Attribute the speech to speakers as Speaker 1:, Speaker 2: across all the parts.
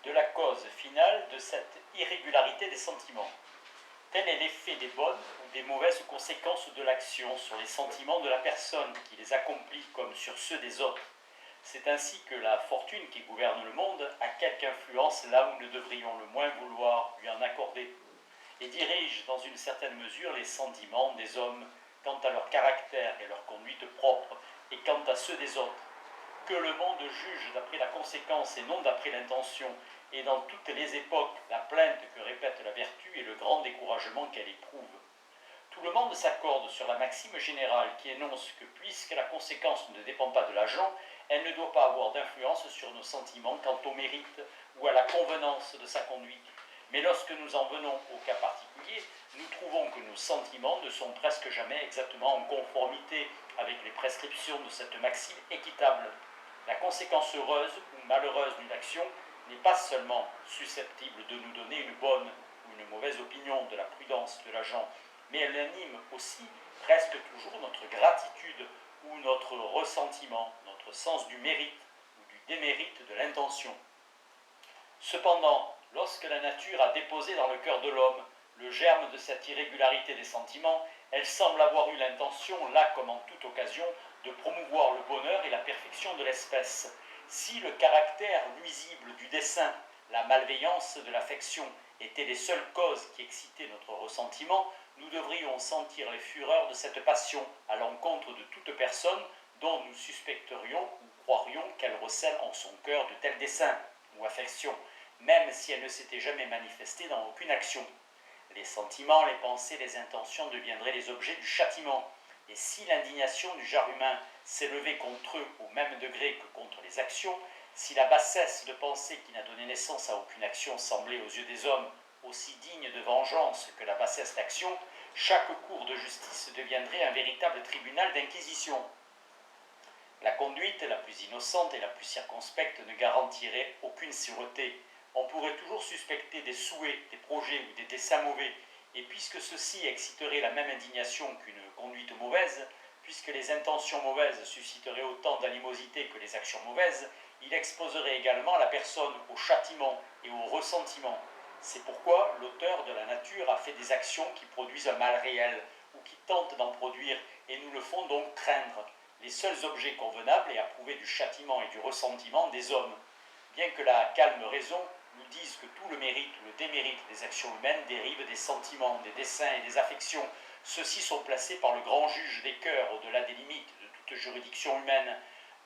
Speaker 1: de la cause finale de cette irrégularité des sentiments. Tel est l'effet des bonnes ou des mauvaises conséquences de l'action sur les sentiments de la personne qui les accomplit comme sur ceux des autres. C'est ainsi que la fortune qui gouverne le monde a quelque influence là où nous devrions le moins vouloir lui en accorder, et dirige dans une certaine mesure les sentiments des hommes quant à leur caractère et leur conduite propre, et quant à ceux des autres. Que le monde juge d'après la conséquence et non d'après l'intention, et dans toutes les époques, la plainte que répète la vertu et le grand découragement qu'elle éprouve. Tout le monde s'accorde sur la maxime générale qui énonce que puisque la conséquence ne dépend pas de l'agent, elle ne doit pas avoir d'influence sur nos sentiments quant au mérite ou à la convenance de sa conduite. Mais lorsque nous en venons au cas particulier, nous trouvons que nos sentiments ne sont presque jamais exactement en conformité avec les prescriptions de cette maxime équitable. La conséquence heureuse ou malheureuse d'une action n'est pas seulement susceptible de nous donner une bonne ou une mauvaise opinion de la prudence de l'agent, mais elle anime aussi presque toujours notre gratitude ou notre ressentiment, notre sens du mérite ou du démérite de l'intention. Cependant, lorsque la nature a déposé dans le cœur de l'homme le germe de cette irrégularité des sentiments, elle semble avoir eu l'intention, là comme en toute occasion, de promouvoir le bonheur et la perfection de l'espèce. Si le caractère nuisible du dessein, la malveillance de l'affection étaient les seules causes qui excitaient notre ressentiment, nous devrions sentir les fureurs de cette passion à l'encontre de toute personne dont nous suspecterions ou croirions qu'elle recèle en son cœur de tels desseins ou affections, même si elle ne s'était jamais manifestée dans aucune action. Les sentiments, les pensées, les intentions deviendraient les objets du châtiment, et si l'indignation du genre humain s'élevait contre eux au même degré que contre les actions, si la bassesse de pensée qui n'a donné naissance à aucune action semblait aux yeux des hommes aussi digne de vengeance que la bassesse d'action, chaque cour de justice deviendrait un véritable tribunal d'inquisition. La conduite la plus innocente et la plus circonspecte ne garantirait aucune sûreté. On pourrait toujours suspecter des souhaits, des projets ou des desseins mauvais, et puisque ceci exciterait la même indignation qu'une conduite mauvaise, puisque les intentions mauvaises susciteraient autant d'animosité que les actions mauvaises, il exposerait également la personne au châtiment et au ressentiment. C'est pourquoi l'auteur de la nature a fait des actions qui produisent un mal réel, ou qui tentent d'en produire, et nous le font donc craindre, les seuls objets convenables et approuvés du châtiment et du ressentiment des hommes. Bien que la calme raison nous dise que tout le mérite ou le démérite des actions humaines dérive des sentiments, des desseins et des affections, ceux-ci sont placés par le grand juge des cœurs au-delà des limites de toute juridiction humaine,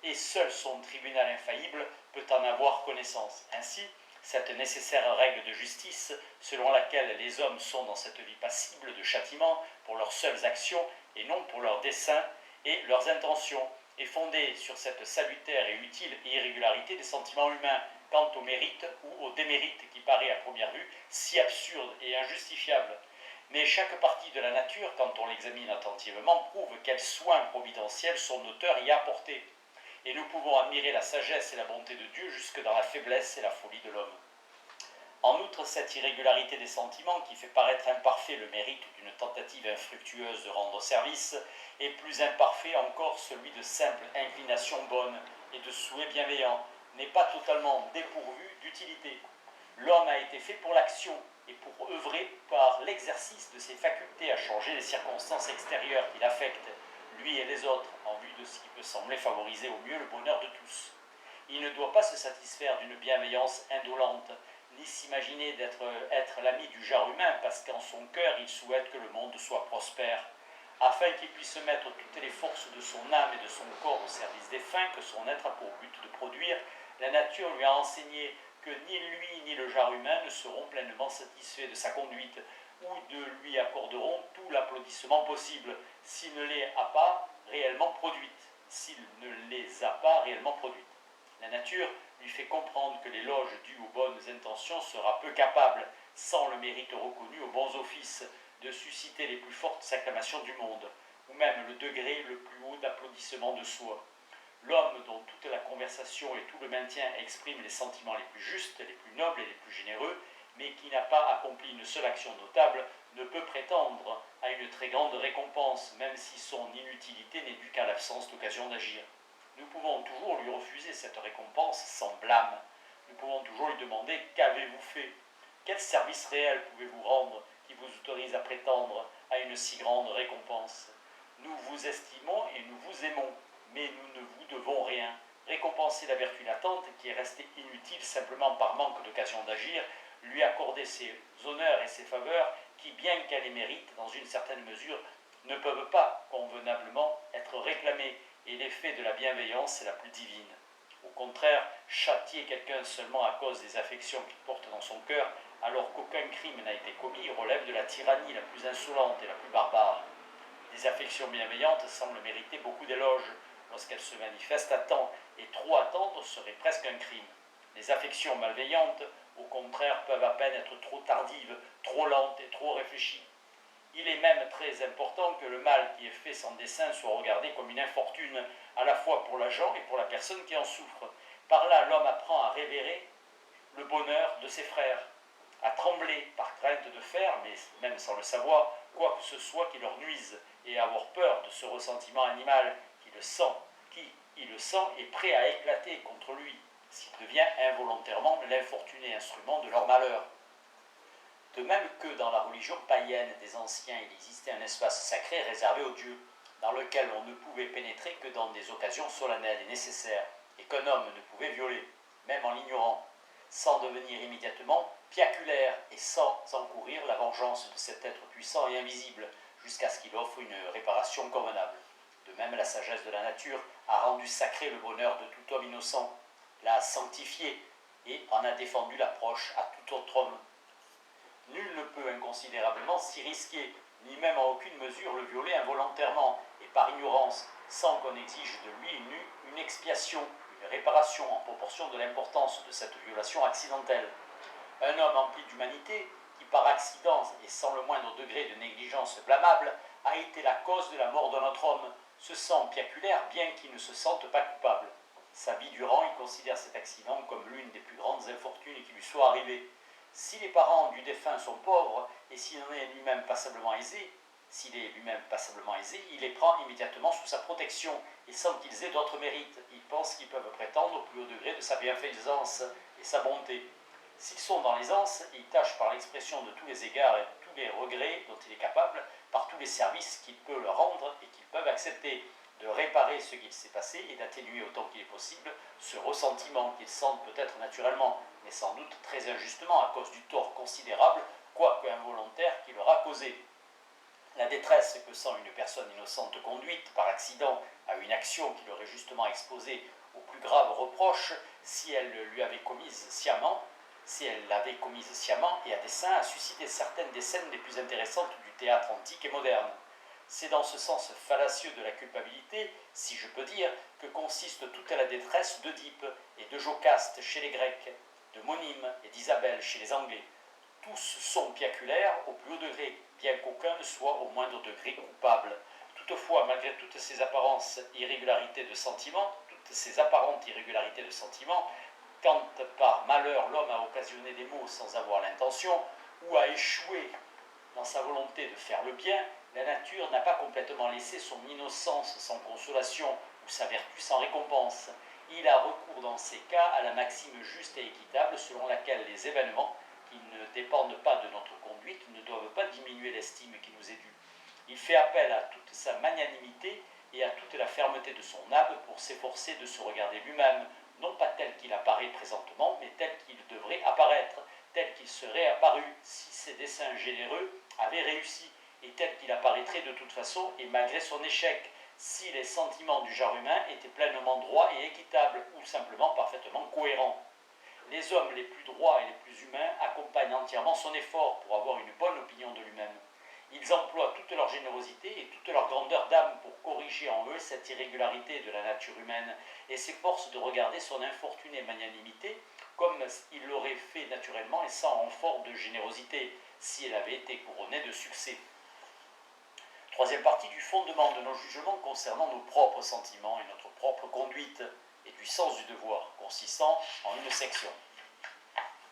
Speaker 1: et seul son tribunal infaillible peut en avoir connaissance. Ainsi, cette nécessaire règle de justice, selon laquelle les hommes sont dans cette vie passible de châtiment pour leurs seules actions et non pour leurs desseins et leurs intentions, est fondée sur cette salutaire et utile irrégularité des sentiments humains quant au mérite ou au démérite qui paraît à première vue si absurde et injustifiable. Mais chaque partie de la nature, quand on l'examine attentivement, prouve quels soins providentiels son auteur y a apporté. Et nous pouvons admirer la sagesse et la bonté de Dieu jusque dans la faiblesse et la folie de l'homme. En outre, cette irrégularité des sentiments qui fait paraître imparfait le mérite d'une tentative infructueuse de rendre service, est plus imparfait encore celui de simple inclination bonne et de souhait bienveillant, n'est pas totalement dépourvu d'utilité. L'homme a été fait pour l'action et pour œuvrer par l'exercice de ses facultés à changer les circonstances extérieures qui l'affectent, lui et les autres, en vue de ce qui peut sembler favoriser au mieux le bonheur de tous. Il ne doit pas se satisfaire d'une bienveillance indolente, ni s'imaginer être l'ami du genre humain parce qu'en son cœur il souhaite que le monde soit prospère, afin qu'il puisse mettre toutes les forces de son âme et de son corps au service des fins que son être a pour but de produire. La nature lui a enseigné que ni lui ni le genre humain ne seront pleinement satisfaits de sa conduite, ou de lui accorderont tout l'applaudissement possible s'il ne les a pas réellement produites. La nature lui fait comprendre que l'éloge dû aux bonnes intentions sera peu capable, sans le mérite reconnu aux bons offices, de susciter les plus fortes acclamations du monde, ou même le degré le plus haut d'applaudissement de soi. L'homme dont toute la conversation et tout le maintien expriment les sentiments les plus justes, les plus nobles et les plus généreux, mais qui n'a pas accompli une seule action notable, ne peut prétendre à une très grande récompense, même si son inutilité n'est due qu'à l'absence d'occasion d'agir. Nous pouvons toujours lui refuser cette récompense sans blâme. nous pouvons toujours lui demander « Qu'avez-vous fait ? Quel service réel pouvez-vous rendre qui vous autorise à prétendre à une si grande récompense ? Nous vous estimons et nous vous aimons, mais nous ne vous devons rien. Récompenser la vertu latente qui est restée inutile simplement par manque d'occasion d'agir, lui accorder ses honneurs et ses faveurs qui, bien qu'elle les mérite dans une certaine mesure, ne peuvent pas convenablement être réclamés, et l'effet de la bienveillance est la plus divine. Au contraire, châtier quelqu'un seulement à cause des affections qu'il porte dans son cœur, alors qu'aucun crime n'a été commis, relève de la tyrannie la plus insolente et la plus barbare. Des affections bienveillantes semblent mériter beaucoup d'éloges lorsqu'elles se manifestent à temps, et trop attendre serait presque un crime. Les affections malveillantes, au contraire, peuvent à peine être trop tardives, trop lentes et trop réfléchies. Il est même très important que le mal qui est fait sans dessein soit regardé comme une infortune, à la fois pour l'agent et pour la personne qui en souffre. Par là, l'homme apprend à révérer le bonheur de ses frères, à trembler par crainte de faire, mais même sans le savoir, quoi que ce soit qui leur nuise, et à avoir peur de ce ressentiment animal qui, il le sent, est prêt à éclater contre lui, s'il devient involontairement l'infortuné instrument de leur malheur. De même que dans la religion païenne des anciens, il existait un espace sacré réservé aux dieux, dans lequel on ne pouvait pénétrer que dans des occasions solennelles et nécessaires, et qu'un homme ne pouvait violer, même en l'ignorant, sans devenir immédiatement piaculaire et sans encourir la vengeance de cet être puissant et invisible, jusqu'à ce qu'il offre une réparation convenable. De même, la sagesse de la nature a rendu sacré le bonheur de tout homme innocent, l'a sanctifié et en a défendu l'approche à tout autre homme. Nul ne peut inconsidérablement s'y risquer, ni même en aucune mesure le violer involontairement et par ignorance, sans qu'on exige de lui une expiation, une réparation en proportion de l'importance de cette violation accidentelle. Un homme empli d'humanité, qui par accident et sans le moindre degré de négligence blâmable, a été la cause de la mort d'un autre homme, se sent piaculaire bien qu'il ne se sente pas coupable. Sa vie durant, il considère cet accident comme l'une des plus grandes infortunes qui lui soit arrivée. Si les parents du défunt sont pauvres, et s'il en est lui-même passablement aisé, il les prend immédiatement sous sa protection, et sans qu'ils aient d'autres mérites. Ils pensent qu'ils peuvent prétendre au plus haut degré de sa bienfaisance et sa bonté. S'ils sont dans l'aisance, il tâche par l'expression de tous les égards et de tous les regrets dont il est capable, par tous les services qu'il peut leur rendre et qu'ils peuvent accepter, de réparer ce qu'il s'est passé et d'atténuer autant qu'il est possible ce ressentiment qu'ils sentent peut-être naturellement, mais sans doute très injustement à cause du tort considérable, quoique involontaire, qu'il leur a causé. La détresse que sent une personne innocente conduite par accident à une action qui l'aurait justement exposée aux plus graves reproches si elle l'avait commise sciemment et à dessein, a suscité certaines des scènes les plus intéressantes du théâtre antique et moderne. C'est dans ce sens fallacieux de la culpabilité, si je peux dire, que consiste toute la détresse d'Œdipe et de Jocaste chez les Grecs, de Monime et d'Isabelle chez les Anglais. Tous sont piaculaires au plus haut degré, bien qu'aucun ne soit au moindre degré coupable. Toutefois, malgré toutes ces apparentes irrégularités de sentiment, quand par malheur l'homme a occasionné des maux sans avoir l'intention, ou a échoué dans sa volonté de faire le bien, la nature n'a pas complètement laissé son innocence sans consolation ou sa vertu sans récompense. Il a recours dans ces cas à la maxime juste et équitable selon laquelle les événements qui ne dépendent pas de notre conduite ne doivent pas diminuer l'estime qui nous est due. Il fait appel à toute sa magnanimité et à toute la fermeté de son âme pour s'efforcer de se regarder lui-même, non pas tel qu'il apparaît présentement, mais tel qu'il devrait apparaître, tel qu'il serait apparu si ses desseins généreux avaient réussi, et tel qu'il apparaîtrait de toute façon et malgré son échec, si les sentiments du genre humain étaient pleinement droits et équitables, ou simplement parfaitement cohérents. Les hommes les plus droits et les plus humains accompagnent entièrement son effort pour avoir une bonne opinion de lui-même. Ils emploient toute leur générosité et toute leur grandeur d'âme pour corriger en eux cette irrégularité de la nature humaine et s'efforcent de regarder son infortunée magnanimité comme il l'aurait fait naturellement et sans renfort de générosité, si elle avait été couronnée de succès. Troisième partie du fondement de nos jugements concernant nos propres sentiments et notre propre conduite et du sens du devoir, consistant en une section.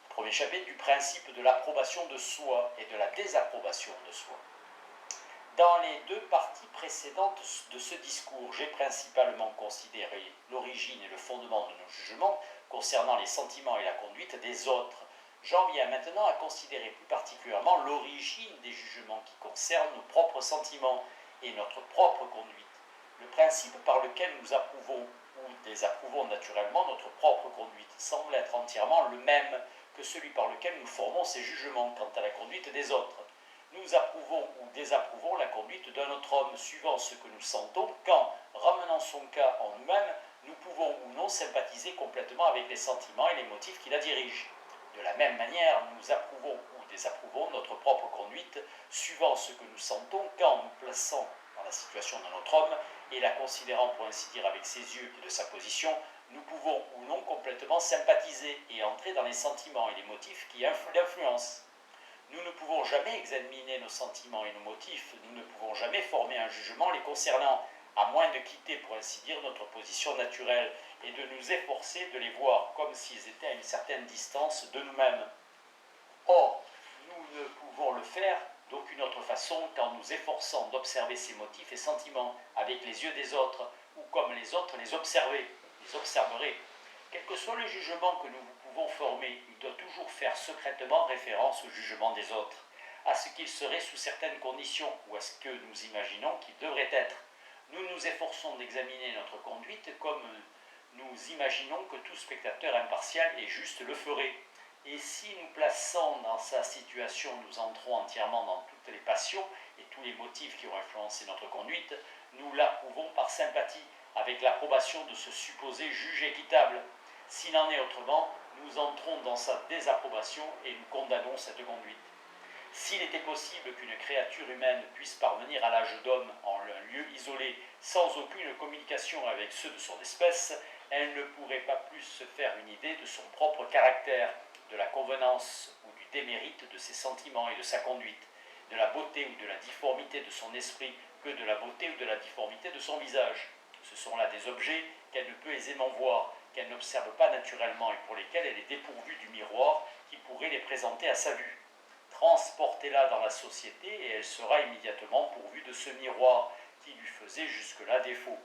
Speaker 1: Premier chapitre du principe de l'approbation de soi et de la désapprobation de soi. Dans les deux parties précédentes de ce discours, j'ai principalement considéré l'origine et le fondement de nos jugements concernant les sentiments et la conduite des autres. J'en viens maintenant à considérer plus particulièrement l'origine des jugements qui concernent nos propres sentiments et notre propre conduite. Le principe par lequel nous approuvons ou désapprouvons naturellement notre propre conduite semble être entièrement le même que celui par lequel nous formons ces jugements quant à la conduite des autres. Nous approuvons ou désapprouvons la conduite d'un autre homme suivant ce que nous sentons quand, ramenant son cas en nous-mêmes, nous pouvons ou non sympathiser complètement avec les sentiments et les motifs qui la dirigent. De la même manière, nous approuvons ou désapprouvons notre propre conduite suivant ce que nous sentons quand nous plaçons dans la situation d'un autre homme et la considérant pour ainsi dire avec ses yeux et de sa position, nous pouvons ou non complètement sympathiser et entrer dans les sentiments et les motifs qui l'influencent. Nous ne pouvons jamais examiner nos sentiments et nos motifs, nous ne pouvons jamais former un jugement les concernant, à moins de quitter pour ainsi dire notre position naturelle et de nous efforcer de les voir comme s'ils étaient à une certaine distance de nous-mêmes. Or, nous ne pouvons le faire d'aucune autre façon qu'en nous efforçant d'observer ces motifs et sentiments avec les yeux des autres, ou comme les autres les observeraient. Quel que soit le jugement que nous pouvons former, il doit toujours faire secrètement référence au jugement des autres, à ce qu'il serait sous certaines conditions, ou à ce que nous imaginons qu'il devrait être. Nous nous efforçons d'examiner notre conduite comme nous imaginons que tout spectateur impartial et juste le ferait. Et si nous plaçons dans sa situation, nous entrons entièrement dans toutes les passions et tous les motifs qui ont influencé notre conduite, nous l'approuvons par sympathie, avec l'approbation de ce supposé juge équitable. S'il en est autrement, nous entrons dans sa désapprobation et nous condamnons cette conduite. S'il était possible qu'une créature humaine puisse parvenir à l'âge d'homme en un lieu isolé, sans aucune communication avec ceux de son espèce, elle ne pourrait pas plus se faire une idée de son propre caractère, de la convenance ou du démérite de ses sentiments et de sa conduite, de la beauté ou de la difformité de son esprit que de la beauté ou de la difformité de son visage. Ce sont là des objets qu'elle ne peut aisément voir, qu'elle n'observe pas naturellement et pour lesquels elle est dépourvue du miroir qui pourrait les présenter à sa vue. Transportez-la dans la société et elle sera immédiatement pourvue de ce miroir qui lui faisait jusque-là défaut.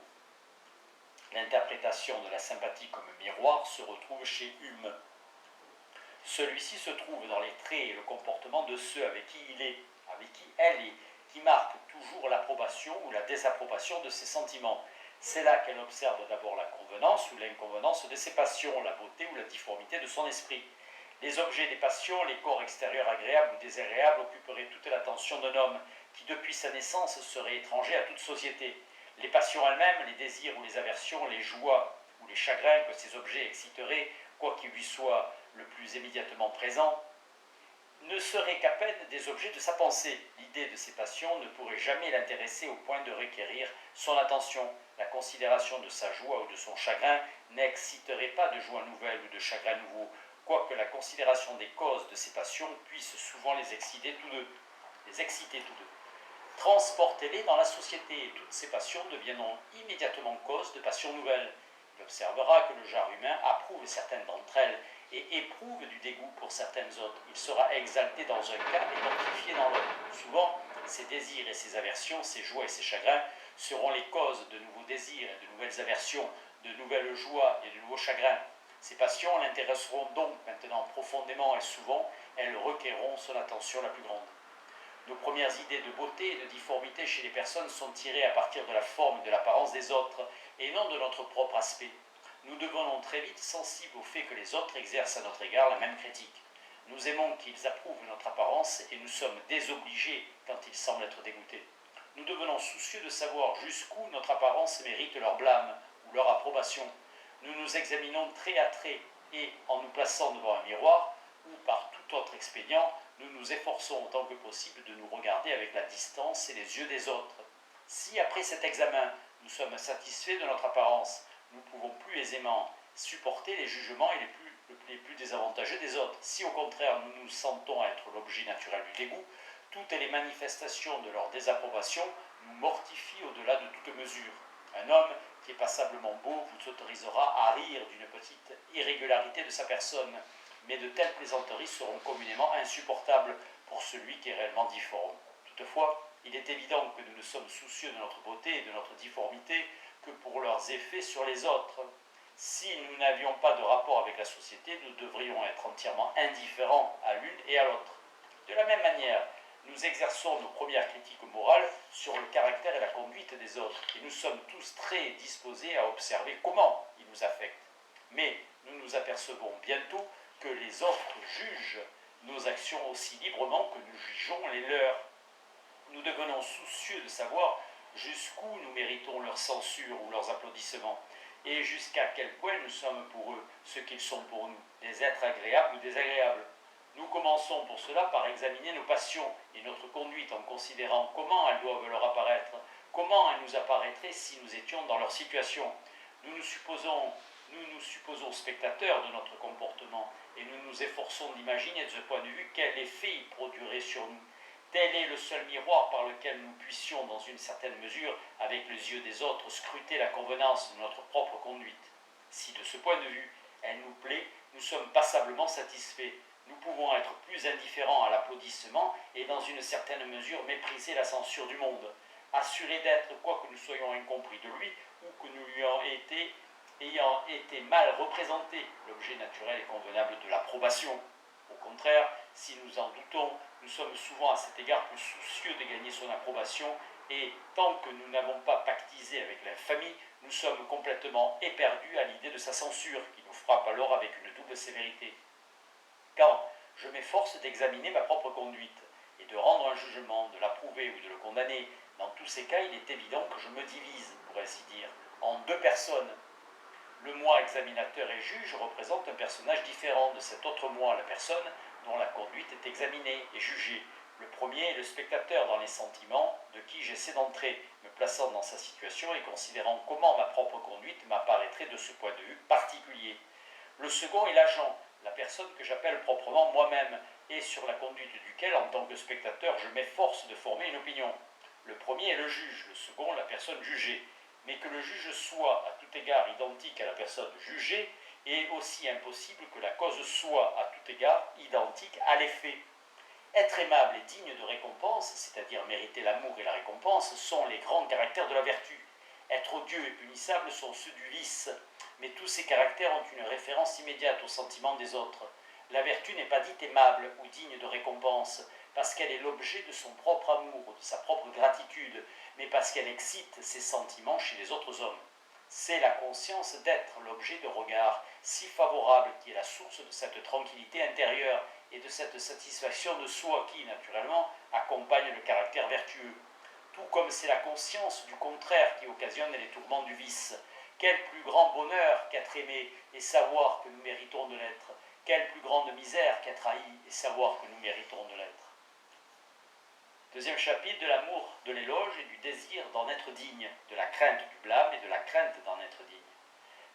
Speaker 1: L'interprétation de la sympathie comme miroir se retrouve chez Hume. Celui-ci se trouve dans les traits et le comportement de ceux avec qui il est, avec qui elle est, qui marque toujours l'approbation ou la désapprobation de ses sentiments. C'est là qu'elle observe d'abord la convenance ou l'inconvenance de ses passions, la beauté ou la difformité de son esprit. Les objets des passions, les corps extérieurs agréables ou désagréables occuperaient toute l'attention d'un homme qui depuis sa naissance serait étranger à toute société. Les passions elles-mêmes, les désirs ou les aversions, les joies ou les chagrins que ces objets exciteraient, quoi qu'il lui soit le plus immédiatement présent, ne seraient qu'à peine des objets de sa pensée. L'idée de ces passions ne pourrait jamais l'intéresser au point de requérir son attention. La considération de sa joie ou de son chagrin n'exciterait pas de joie nouvelle ou de chagrin nouveau, quoique la considération des causes de ces passions puisse souvent les exciter tous deux. Transportez-les dans la société et toutes ces passions deviendront immédiatement cause de passions nouvelles. Il observera que le genre humain approuve certaines d'entre elles et éprouve du dégoût pour certaines autres. Il sera exalté dans un cas et mortifié dans l'autre. Souvent, ses désirs et ses aversions, ses joies et ses chagrins seront les causes de nouveaux désirs et de nouvelles aversions, de nouvelles joies et de nouveaux chagrins. Ces passions l'intéresseront donc maintenant profondément et souvent, elles requerront son attention la plus grande. Nos premières idées de beauté et de difformité chez les personnes sont tirées à partir de la forme et de l'apparence des autres, et non de notre propre aspect. Nous devenons très vite sensibles au fait que les autres exercent à notre égard la même critique. Nous aimons qu'ils approuvent notre apparence et nous sommes désobligés quand ils semblent être dégoûtés. Nous devenons soucieux de savoir jusqu'où notre apparence mérite leur blâme ou leur approbation. Nous nous examinons trait à trait et, en nous plaçant devant un miroir ou par tout autre expédient, nous nous efforçons autant que possible de nous regarder avec la distance et les yeux des autres. Si, après cet examen, nous sommes satisfaits de notre apparence, nous pouvons plus aisément supporter les jugements les plus désavantageux des autres. Si, au contraire, nous nous sentons être l'objet naturel du dégoût, toutes les manifestations de leur désapprobation nous mortifient au-delà de toute mesure. Un homme qui est passablement beau vous autorisera à rire d'une petite irrégularité de sa personne, mais de telles plaisanteries seront communément insupportables pour celui qui est réellement difforme. Toutefois, il est évident que nous ne sommes soucieux de notre beauté et de notre difformité que pour leurs effets sur les autres. Si nous n'avions pas de rapport avec la société, nous devrions être entièrement indifférents à l'une et à l'autre. De la même manière, nous exerçons nos premières critiques morales sur le caractère et la conduite des autres, et nous sommes tous très disposés à observer comment ils nous affectent. Mais nous nous apercevons bientôt que les autres jugent nos actions aussi librement que nous jugeons les leurs. Nous devenons soucieux de savoir jusqu'où nous méritons leur censure ou leurs applaudissements, et jusqu'à quel point nous sommes pour eux ce qu'ils sont pour nous, des êtres agréables ou désagréables. Nous commençons pour cela par examiner nos passions et notre conduite en considérant comment elles doivent leur apparaître, comment elles nous apparaîtraient si nous étions dans leur situation. Nous nous supposons spectateurs de notre comportement et nous nous efforçons d'imaginer de ce point de vue quel effet il produirait sur nous. Tel est le seul miroir par lequel nous puissions, dans une certaine mesure, avec les yeux des autres, scruter la convenance de notre propre conduite. Si de ce point de vue, elle nous plaît, nous sommes passablement satisfaits. Nous pouvons être plus indifférents à l'applaudissement et, dans une certaine mesure, mépriser la censure du monde, assurés d'être, quoique nous soyons incompris de lui, ou que nous lui ayant été mal représentés, l'objet naturel et convenable de l'approbation. Au contraire, si nous en doutons, nous sommes souvent à cet égard plus soucieux de gagner son approbation, et tant que nous n'avons pas pactisé avec l'infamie, nous sommes complètement éperdus à l'idée de sa censure, qui nous frappe alors avec une double sévérité. Quand je m'efforce d'examiner ma propre conduite et de rendre un jugement, de l'approuver ou de le condamner, dans tous ces cas, il est évident que je me divise, pour ainsi dire, en deux personnes. Le moi examinateur et juge représente un personnage différent de cet autre moi, la personne dont la conduite est examinée et jugée. Le premier est le spectateur dans les sentiments, de qui j'essaie d'entrer, me plaçant dans sa situation et considérant comment ma propre conduite m'apparaîtrait de ce point de vue particulier. Le second est l'agent, la personne que j'appelle proprement moi-même, et sur la conduite duquel, en tant que spectateur, je m'efforce de former une opinion. Le premier est le juge, le second la personne jugée. Mais que le juge soit à tout égard identique à la personne jugée est aussi impossible que la cause soit à tout égard identique à l'effet. Être aimable et digne de récompense, c'est-à-dire mériter l'amour et la récompense, sont les grands caractères de la vertu. Être odieux et punissable sont ceux du vice, mais tous ces caractères ont une référence immédiate aux sentiments des autres. La vertu n'est pas dite aimable ou digne de récompense, parce qu'elle est l'objet de son propre amour, de sa propre gratitude, mais parce qu'elle excite ses sentiments chez les autres hommes. C'est la conscience d'être l'objet de regards si favorable qui est la source de cette tranquillité intérieure et de cette satisfaction de soi qui, naturellement, accompagne le caractère vertueux. Tout comme c'est la conscience du contraire qui occasionne les tourments du vice. Quel plus grand bonheur qu'être aimé et savoir que nous méritons de l'être. Quelle plus grande misère qu'être haï et savoir que nous méritons de l'être. Deuxième chapitre, de l'amour de l'éloge et du désir d'en être digne, de la crainte du blâme et de la crainte d'en être digne.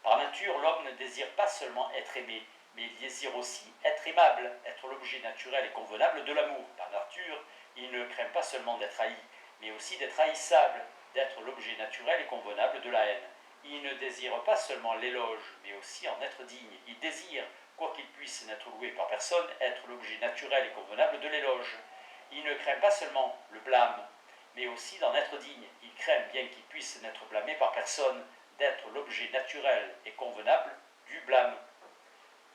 Speaker 1: Par nature, l'homme ne désire pas seulement être aimé, mais il désire aussi être aimable, être l'objet naturel et convenable de l'amour. Par nature, il ne craint pas seulement d'être haï, mais aussi d'être haïssable, d'être l'objet naturel et convenable de la haine. Il ne désire pas seulement l'éloge, mais aussi en être digne. Il désire, quoiqu'il puisse n'être loué par personne, être l'objet naturel et convenable de l'éloge. Il ne craint pas seulement le blâme, mais aussi d'en être digne. Il craint, bien qu'il puisse n'être blâmé par personne, d'être l'objet naturel et convenable du blâme.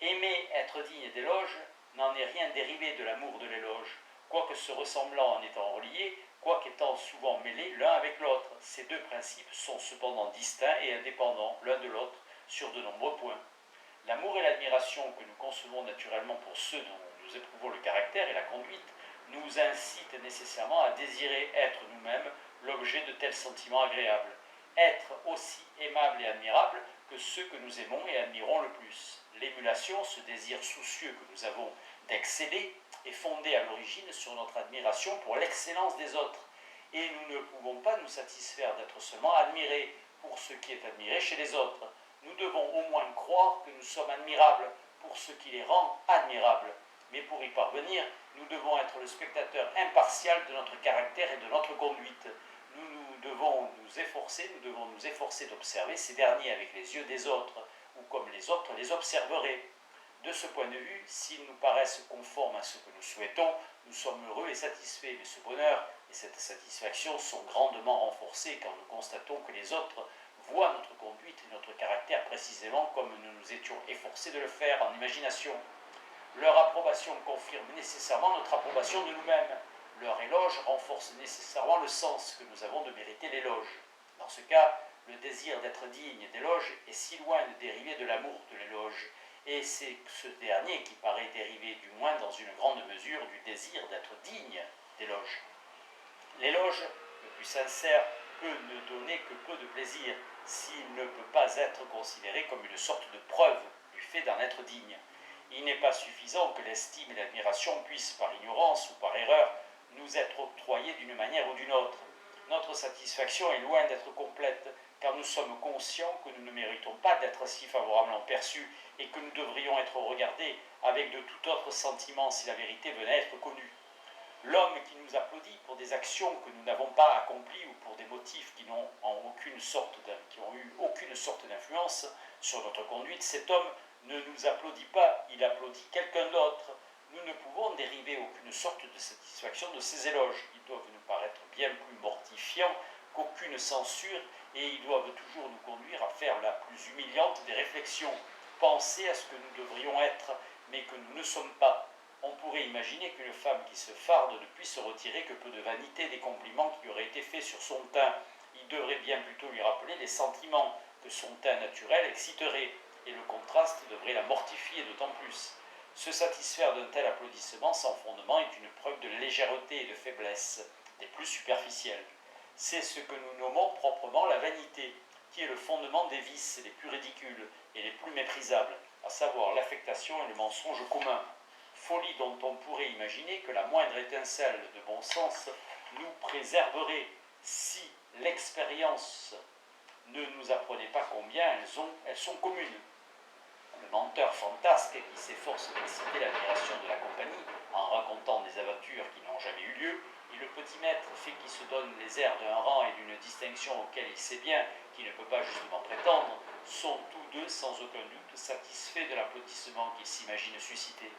Speaker 1: Aimer être digne d'éloge n'en est rien dérivé de l'amour de l'éloge, quoique se ressemblant en étant reliés, quoiqu'étant souvent mêlés l'un avec l'autre. Ces deux principes sont cependant distincts et indépendants l'un de l'autre sur de nombreux points. L'amour et l'admiration que nous concevons naturellement pour ceux dont nous éprouvons le caractère et la conduite nous incitent nécessairement à désirer être nous-mêmes l'objet de tels sentiments agréables, être aussi aimable et admirable que ceux que nous aimons et admirons le plus. L'émulation, ce désir soucieux que nous avons d'exceller, est fondé à l'origine sur notre admiration pour l'excellence des autres, et nous ne pouvons pas nous satisfaire d'être seulement admirés pour ce qui est admiré chez les autres. Nous devons au moins croire que nous sommes admirables pour ce qui les rend admirables. Mais pour y parvenir, nous devons être le spectateur impartial de notre caractère et de notre conduite. Nous devons nous efforcer d'observer ces derniers avec les yeux des autres, ou comme les autres les observeraient. De ce point de vue, s'ils nous paraissent conformes à ce que nous souhaitons, nous sommes heureux et satisfaits, mais ce bonheur et cette satisfaction sont grandement renforcés quand nous constatons que les autres voient notre conduite notre caractère précisément comme nous nous étions efforcés de le faire en imagination. Leur approbation confirme nécessairement notre approbation de nous-mêmes. Leur éloge renforce nécessairement le sens que nous avons de mériter l'éloge. Dans ce cas, le désir d'être digne d'éloge est si loin de dériver de l'amour de l'éloge, et c'est ce dernier qui paraît dériver du moins dans une grande mesure du désir d'être digne d'éloge. L'éloge, le plus sincère, peut ne donner que peu de plaisir s'il ne peut pas être considéré comme une sorte de preuve du fait d'en être digne. Il n'est pas suffisant que l'estime et l'admiration puissent, par ignorance ou par erreur, nous être octroyées d'une manière ou d'une autre. Notre satisfaction est loin d'être complète, car nous sommes conscients que nous ne méritons pas d'être si favorablement perçus et que nous devrions être regardés avec de tout autre sentiment si la vérité venait à être connue. L'homme qui nous applaudit pour des actions que nous n'avons pas accomplies ou pour des motifs qui ont eu aucune sorte d'influence sur notre conduite, cet homme ne nous applaudit pas, il applaudit quelqu'un d'autre. Nous ne pouvons dériver aucune sorte de satisfaction de ces éloges. Ils doivent nous paraître bien plus mortifiants qu'aucune censure et ils doivent toujours nous conduire à faire la plus humiliante des réflexions, penser à ce que nous devrions être, mais que nous ne sommes pas. On pourrait imaginer qu'une femme qui se farde ne puisse retirer que peu de vanité des compliments qui auraient été faits sur son teint. Il devrait bien plutôt lui rappeler les sentiments que son teint naturel exciterait, et le contraste devrait la mortifier d'autant plus. Se satisfaire d'un tel applaudissement sans fondement est une preuve de légèreté et de faiblesse, des plus superficielles. C'est ce que nous nommons proprement la vanité, qui est le fondement des vices les plus ridicules et les plus méprisables, à savoir l'affectation et le mensonge commun. Folie dont on pourrait imaginer que la moindre étincelle de bon sens nous préserverait si l'expérience ne nous apprenait pas combien elles sont communes. Le menteur fantasque qui s'efforce d'exciter l'admiration de la compagnie en racontant des aventures qui n'ont jamais eu lieu, et le petit maître fait qui se donne les airs d'un rang et d'une distinction auquel il sait bien qu'il ne peut pas justement prétendre, sont tous deux sans aucun doute satisfaits de l'applaudissement qu'ils s'imaginent susciter.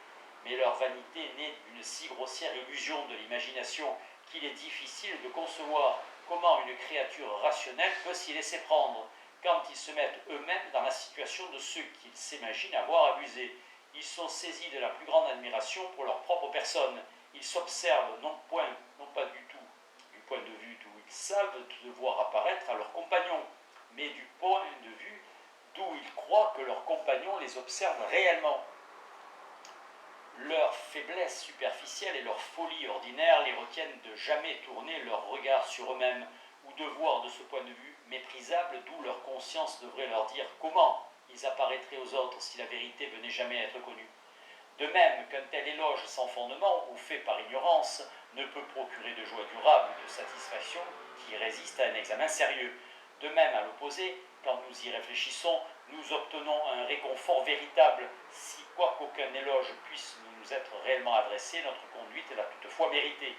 Speaker 1: Mais leur vanité naît d'une si grossière illusion de l'imagination qu'il est difficile de concevoir comment une créature rationnelle peut s'y laisser prendre, quand ils se mettent eux-mêmes dans la situation de ceux qu'ils s'imaginent avoir abusé. Ils sont saisis de la plus grande admiration pour leur propre personne. Ils s'observent non pas du tout du point de vue d'où ils savent devoir apparaître à leurs compagnons, mais du point de vue d'où ils croient que leurs compagnons les observent réellement. Leur faiblesse superficielle et leur folie ordinaire les retiennent de jamais tourner leur regard sur eux-mêmes ou de voir de ce point de vue méprisable d'où leur conscience devrait leur dire comment ils apparaîtraient aux autres si la vérité venait jamais à être connue. De même qu'un tel éloge sans fondement ou fait par ignorance ne peut procurer de joie durable ou de satisfaction qui résiste à un examen sérieux. De même, à l'opposé, quand nous y réfléchissons, nous obtenons un réconfort véritable si, quoiqu'aucun éloge puisse nous être réellement adressé, notre conduite l'a toutefois méritée.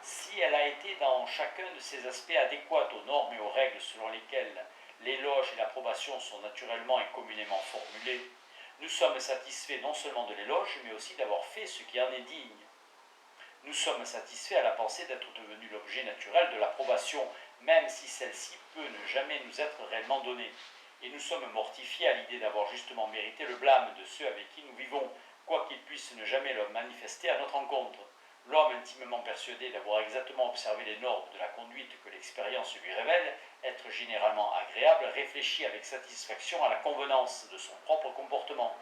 Speaker 1: Si elle a été dans chacun de ces aspects adéquate aux normes et aux règles selon lesquelles l'éloge et l'approbation sont naturellement et communément formulés, nous sommes satisfaits non seulement de l'éloge, mais aussi d'avoir fait ce qui en est digne. Nous sommes satisfaits à la pensée d'être devenu l'objet naturel de l'approbation, même si celle-ci peut ne jamais nous être réellement donnée. Et nous sommes mortifiés à l'idée d'avoir justement mérité le blâme de ceux avec qui nous vivons, quoiqu'ils puissent ne jamais le manifester à notre encontre. L'homme intimement persuadé d'avoir exactement observé les normes de la conduite que l'expérience lui révèle, être généralement agréable, réfléchit avec satisfaction à la convenance de son propre comportement.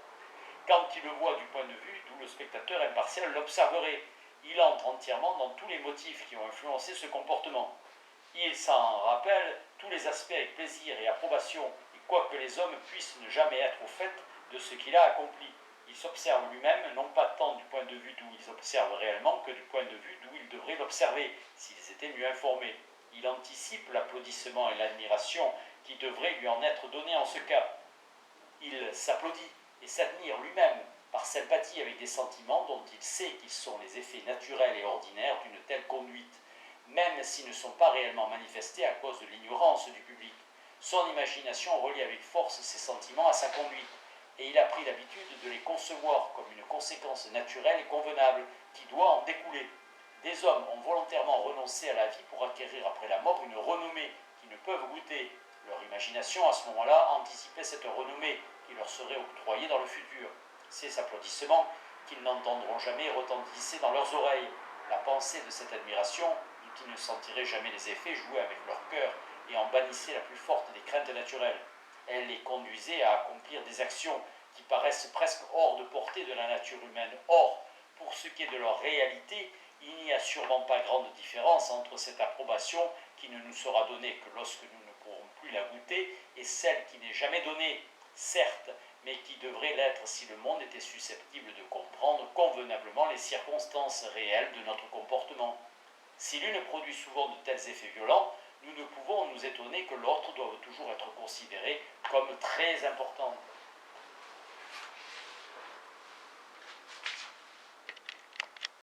Speaker 1: Quand il le voit du point de vue d'où le spectateur impartial l'observerait, il entre entièrement dans tous les motifs qui ont influencé ce comportement. Il s'en rappelle tous les aspects avec plaisir et approbation, et quoique les hommes puissent ne jamais être au fait de ce qu'il a accompli, il s'observe lui-même, non pas tant du point de vue d'où ils observent réellement, que du point de vue d'où ils devraient l'observer, s'ils étaient mieux informés. Il anticipe l'applaudissement et l'admiration qui devraient lui en être donnés en ce cas. Il s'applaudit et s'admire lui-même par sympathie avec des sentiments dont il sait qu'ils sont les effets naturels et ordinaires d'une telle conduite, même s'ils ne sont pas réellement manifestés à cause de l'ignorance du public. Son imagination relie avec force ces sentiments à sa conduite, et il a pris l'habitude de les concevoir comme une conséquence naturelle et convenable qui doit en découler. Des hommes ont volontairement renoncé à la vie pour acquérir après la mort une renommée qu'ils ne peuvent goûter. Leur imagination, à ce moment-là, anticipait cette renommée qui leur serait octroyée dans le futur. Ces applaudissements qu'ils n'entendront jamais retentisser dans leurs oreilles. La pensée de cette admiration, dont ils ne sentiraient jamais les effets, jouait avec leur cœur et en bannissait la plus forte des craintes naturelles. Elle les conduisait à accomplir des actions qui paraissent presque hors de portée de la nature humaine. Or, pour ce qui est de leur réalité, il n'y a sûrement pas grande différence entre cette approbation qui ne nous sera donnée que lorsque nous ne pourrons plus la goûter et celle qui n'est jamais donnée, certes, mais qui devrait l'être si le monde était susceptible de comprendre convenablement les circonstances réelles de notre comportement. Si l'une produit souvent de tels effets violents, nous ne pouvons nous étonner que l'autre doive toujours être considérée comme très importante.